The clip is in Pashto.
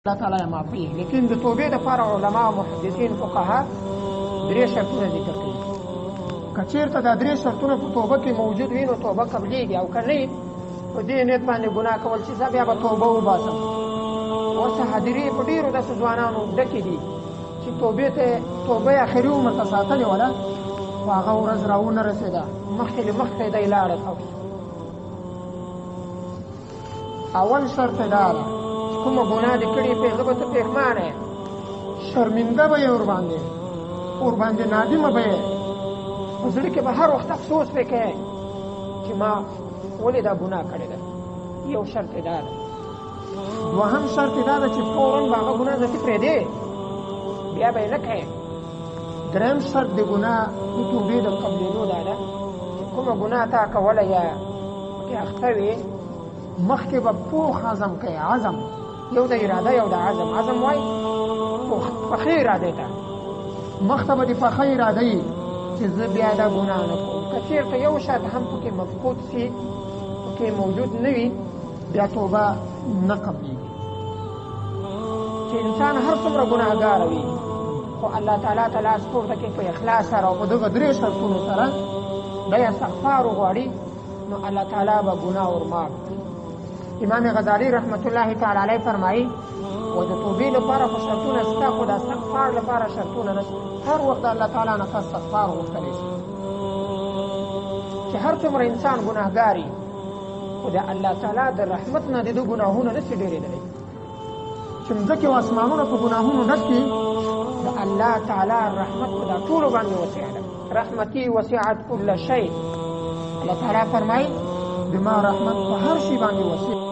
الله تعالی یې معافوي. لیکن د توبې دپاره علما او محدثین فقها 3 شرطونه ذکر کوي. که چېرته دا 3 شرطونه په توبه کې موجود وي نو توبه قبلېږي، او که نه په دې نیت باندې ګناه کول چې زه بیا به توبه وباسم. اوس حاضرې په ډېرو داسې ځوانانو ډکې دي چې توبه یې اخري عمر ته ساتلې وله، خو هغه ورځ راونه رسېده، مخکې له مخکې دی لاړه. اول شرط یې دا ده چې کومه ګناه دې کړې پې زه به ته پښېمانه یم، شرمنده به یې ورباندې نادمه به یې، په زړه کې به هر وخت افسوس پې کوې چې ما ولې دا ګناه کړې ده. یو شرط یې دا ده. دوهم شرط یې دا ده چې فوراً به هغه ګناه ځکې پرېږدې، بیا به یې نه کوې. دریم شرط د ګناه د توبې د قبلېدو دا ده چې کومه ګناه تا کوله یا پکې اخته وې، مخکې به پوخ عزم کوي. عزم یو د اراده یو د عزم. عزم وایي پخې ارادې ته، مخته به د پخه اراده یي چې زه بیا دا ګناه نه کوم. که چېرته یو شرط هم پکې مفقود سي، پکې موجود نه وي، بیا توبه نه قبلېږي. چې انسان هر څومره ګناهګاره وي خو الله تعالی ته لاس پورته کوي په اخلاص سره او په دغه 3 شرطونو سره دی استغفار وغواړي، نو الله تعالی به ګناه ورماف کړي. امام غزالی رحمت الله تعالی علیه فرمایي و د توبې لپاره خو شرطونه شته، خو د استغفار لپاره شرطونه نشته. هر وخت د الله تعالی نه استغفار غوښتلی شي. چې هر څومره انسان ګناهګار وي خو د الله تعالی د رحمت نه د ده ګناهونه نشي ډېرېدلی. چې مځکې او اسمانونه په ګناهونو ډک دي، د الله تعالی رحمت په دا ټولو باندې وسع ده. رحمتي وسعت كل شی. الله تعالی فرمایي زما رحمت په هر شي باندې وسع